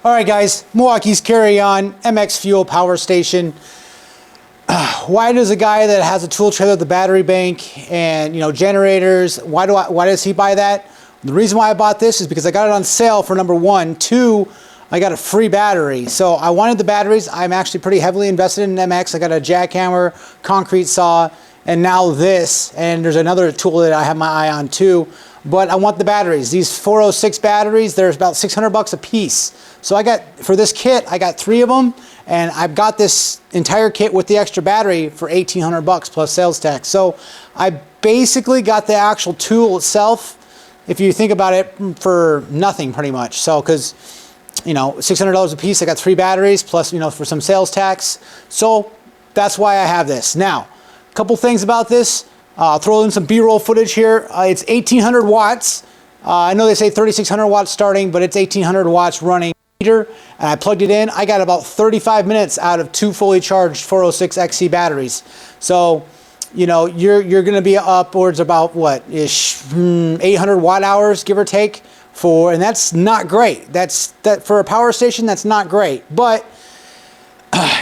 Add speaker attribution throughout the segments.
Speaker 1: All right, guys, Milwaukee's Carry On MX Fuel Power Station. Why does a guy that has a tool trailer with a battery bank and generators, why does he buy that? The reason why I bought this is because I got it on sale for number one. Two, I got a free battery. So I wanted the batteries. I'm actually pretty heavily invested in MX. I got a jackhammer, concrete saw, and now this. And there's another tool that I have my eye on too. But I want the batteries. These 406 batteries, they're about 600 bucks a piece. So I got, for this kit, I got 3 of them, and I've got this entire kit with the extra battery for 1,800 bucks plus sales tax. So I basically got the actual tool itself, if you think about it, for nothing pretty much. So, because, $600 a piece, I got 3 batteries plus, for some sales tax. So that's why I have this. Now, a couple things about this. I'll throw in some B-roll footage here. It's 1,800 watts. I know they say 3,600 watts starting, but it's 1,800 watts running. And I plugged it in. I got about 35 minutes out of 2 fully charged 406 XC batteries. So, you're going to be upwards about what ish 800 watt hours, give or take, and that's not great. That for a power station, that's not great. But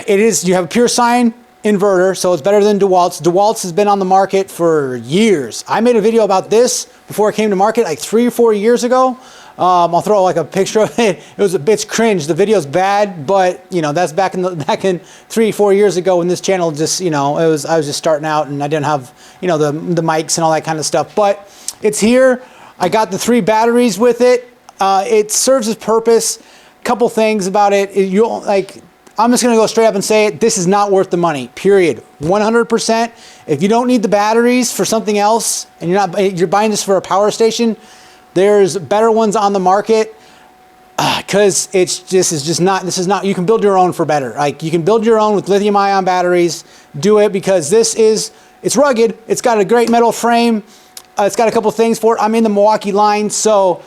Speaker 1: it is. You have a pure sine inverter, so it's better than DeWalt's. DeWalt's has been on the market for years. I made a video about this before it came to market like 3 or 4 years ago. I'll throw like a picture of it. It's cringe. The video's bad, but that's back in 3 or 4 years ago when this channel just I was just starting out and I didn't have the mics and all that kind of stuff. But it's here. I got the 3 batteries with it. It serves its purpose. Couple things about it. I'm just going to go straight up and say it. This is not worth the money, period. 100%. If you don't need the batteries for something else and you're buying this for a power station, there's better ones on the market because this is not, you can build your own for better. Like you can build your own with lithium ion batteries, do it because it's rugged. It's got a great metal frame. It's got a couple things for it. I'm in the Milwaukee line, so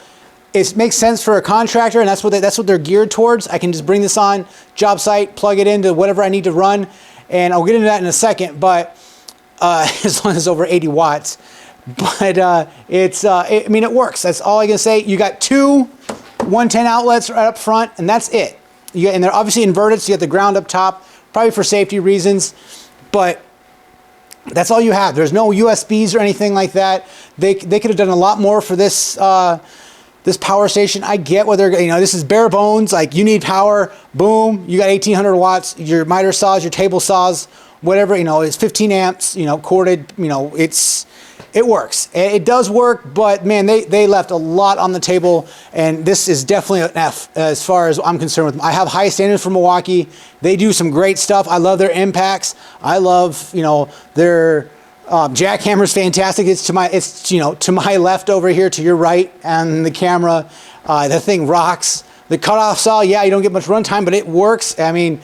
Speaker 1: it makes sense for a contractor, and that's what they're geared towards. I can just bring this on job site, plug it into whatever I need to run, and I'll get into that in a second. But as long as it's over 80 watts, but it works. That's all I can say. You got 2 110 outlets right up front, and that's it. And they're obviously inverted, so you have the ground up top, probably for safety reasons, but that's all you have. There's no USBs or anything like that. They could have done a lot more for this. This power station, I get what they're, this is bare bones. Like you need power, boom, you got 1,800 watts, your miter saws, your table saws, whatever, it's 15 amps, corded, it works. It does work, but man, they left a lot on the table, and this is definitely an F as far as I'm concerned with them. I have high standards for Milwaukee. They do some great stuff. I love their impacts. I love, their jackhammer's fantastic. It's to my left over here, to your right, and the camera. The thing rocks. The cutoff saw, yeah, you don't get much runtime, but it works. I mean,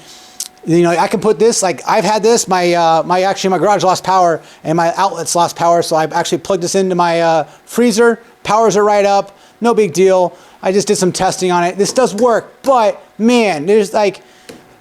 Speaker 1: I can put this, like I've had this, my garage lost power and my outlets lost power, so I've actually plugged this into my freezer, powers it right up, no big deal. I just did some testing on it. This does work, but man, there's like,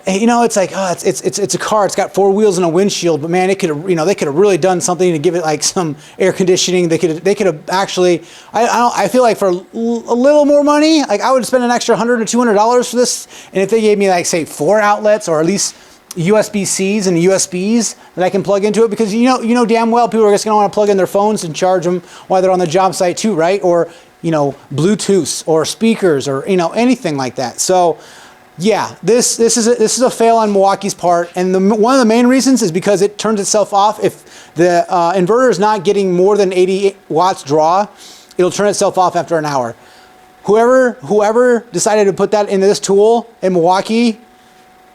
Speaker 1: it's like, oh, it's a car. It's got 4 wheels and a windshield, but man, it could have, they could have really done something to give it like some air conditioning. They could have actually. I feel like for a little more money, like I would spend an extra $100 to $200 for this, and if they gave me like say 4 outlets or at least USB-Cs and USBs that I can plug into it, because damn well people are just gonna want to plug in their phones and charge them while they're on the job site too, right? Or Bluetooth or speakers or anything like that. So. Yeah, this is a fail on Milwaukee's part, and one of the main reasons is because it turns itself off. If the inverter is not getting more than 80 watts draw, it'll turn itself off after an hour. Whoever decided to put that into this tool in Milwaukee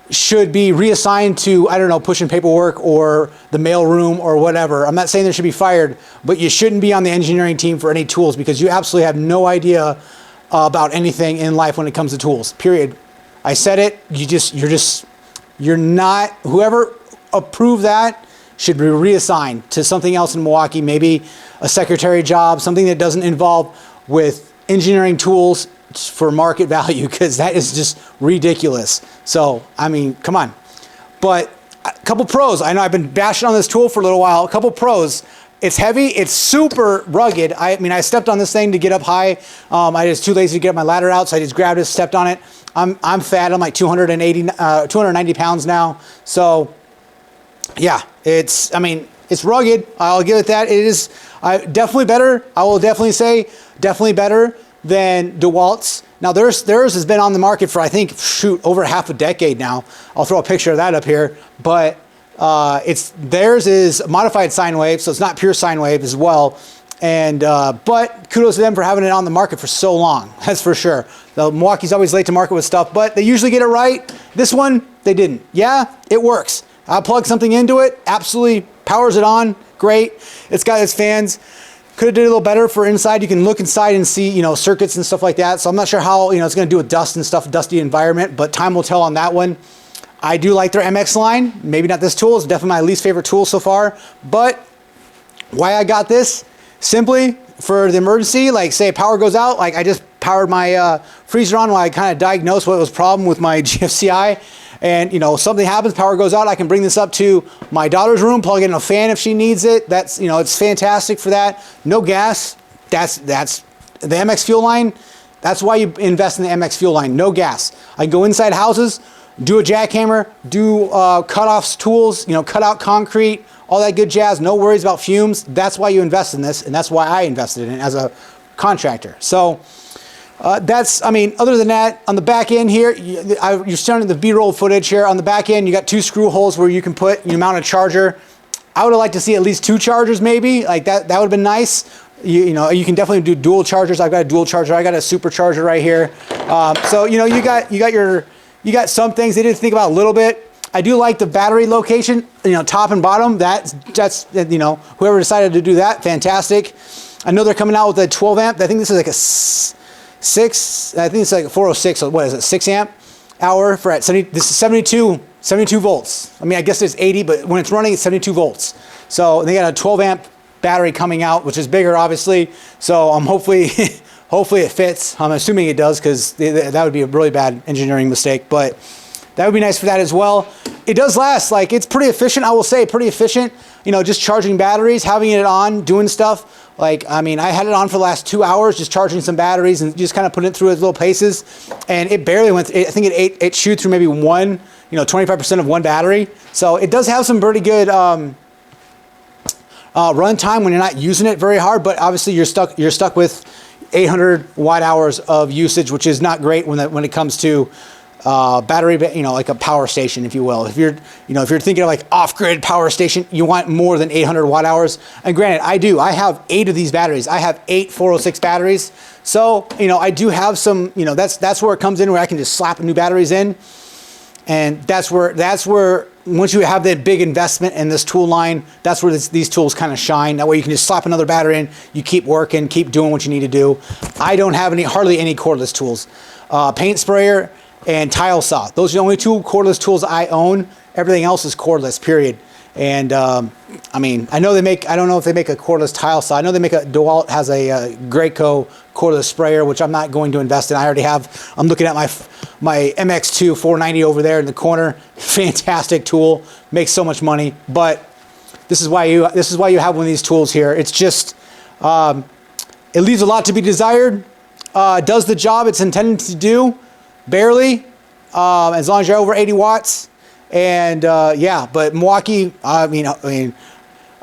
Speaker 1: should be reassigned to, I don't know, pushing paperwork or the mail room or whatever. I'm not saying they should be fired, but you shouldn't be on the engineering team for any tools because you absolutely have no idea about anything in life when it comes to tools, period. I said it, you're not, whoever approved that should be reassigned to something else in Milwaukee, maybe a secretary job, something that doesn't involve with engineering tools for market value, because that is just ridiculous. So, I mean, come on. But a couple pros. I know I've been bashing on this tool for a little while. A couple pros. It's heavy. It's super rugged. I mean, I stepped on this thing to get up high. I was too lazy to get my ladder out, so I just grabbed it, stepped on it. I'm fat. I'm like 290 pounds now. So yeah, I mean, it's rugged. I'll give it that. It is definitely better. I will definitely say definitely better than DeWalt's. Now theirs has been on the market for, I think, shoot, over half a decade now. I'll throw a picture of that up here, but theirs is modified sine wave, so it's not pure sine wave as well. And but kudos to them for having it on the market for so long. That's for sure. Milwaukee's always late to market with stuff, but they usually get it right. This one, they didn't. Yeah, it works. I'll plug something into it, absolutely powers it on, great. It's got its fans. Could have did a little better for inside. You can look inside and see, you know, circuits and stuff like that. So I'm not sure how, you know, it's going to do with dust and stuff, dusty environment, but time will tell on that one. I do like their MX line. Maybe not this tool. It's definitely my least favorite tool so far. But why I got this, simply for the emergency, like say power goes out, like I just powered my freezer on while I kind of diagnosed what was the problem with my GFCI. And, you know, something happens, power goes out, I can bring this up to my daughter's room, plug in a fan if she needs it. That's, you know, it's fantastic for that. No gas. That's the MX fuel line. That's why you invest in the MX fuel line. No gas. I can go inside houses, do a jackhammer, do cut-offs tools, you know, cut out concrete, all that good jazz. No worries about fumes. That's why you invest in this, and that's why I invested in it as a contractor. So that's, I mean, other than that, on the back end here, you're showing the B-roll footage here. On the back end, you got 2 screw holes where you can mount a charger. I would have liked to see at least 2 chargers, maybe. Like that would have been nice. You know, you can definitely do dual chargers. I've got a dual charger. I got a supercharger right here. So you know, you got some things they did think about a little bit. I do like the battery location, you know, top and bottom. That's you know, whoever decided to do that, fantastic. I know they're coming out with a 12 amp. I think this is like a 6. I think it's like a 406. So what is it? 6 amp hour for at 70. This is 72 volts. I mean, I guess it's 80, but when it's running, it's 72 volts. So they got a 12 amp battery coming out, which is bigger, obviously. So hopefully it fits. I'm assuming it does, because that would be a really bad engineering mistake. But that would be nice for that as well. It does last. Like, it's pretty efficient. I will say pretty efficient. You know, just charging batteries, having it on, doing stuff. Like, I mean, I had it on for the last 2 hours, just charging some batteries and just kind of putting it through its little paces. And it barely went, I think it shoots through maybe 25% of one battery. So it does have some pretty good run time when you're not using it very hard, but obviously you're stuck with 800 watt hours of usage, which is not great when it comes to battery, you know, like a power station, if you will. If you're thinking of like off-grid power station, you want more than 800 watt hours. And granted, I have 8 of these batteries. I have 8 406 batteries. So, you know, I do have some, you know, that's where it comes in, where I can just slap new batteries in. And that's where once you have that big investment in this tool line, that's where these tools kind of shine. That way you can just slap another battery in, you keep working, keep doing what you need to do. I don't have hardly any cordless tools. Paint sprayer and tile saw. Those are the only 2 cordless tools I own. Everything else is cordless, period. And I mean, I don't know if they make a cordless tile saw. I know DeWalt has a Graco cordless sprayer, which I'm not going to invest in. I already have. I'm looking at my MX2 490 over there in the corner. Fantastic tool, makes so much money. But this is why you have one of these tools here. It's just it leaves a lot to be desired. Does the job it's intended to do, barely, as long as you're over 80 watts. And yeah, but Milwaukee, I mean,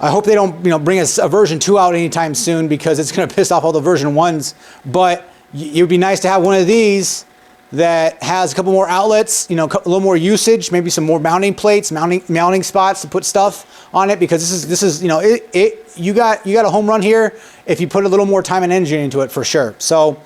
Speaker 1: I hope they don't, you know, bring us a version 2 out anytime soon, because it's going to piss off all the version 1s. But it would be nice to have one of these that has a couple more outlets, you know, a little more usage, maybe some more mounting plates, mounting spots to put stuff on it, because this is you know, you got a home run here if you put a little more time and energy into it, for sure. So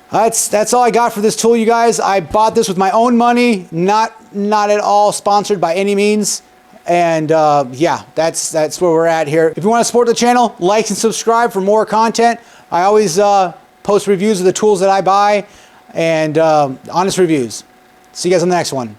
Speaker 1: that's all I got for this tool, you guys. I bought this with my own money, not at all sponsored by any means. And yeah, that's where we're at here. If you want to support the channel, like and subscribe for more content. I always post reviews of the tools that I buy, and honest reviews. See you guys on the next one.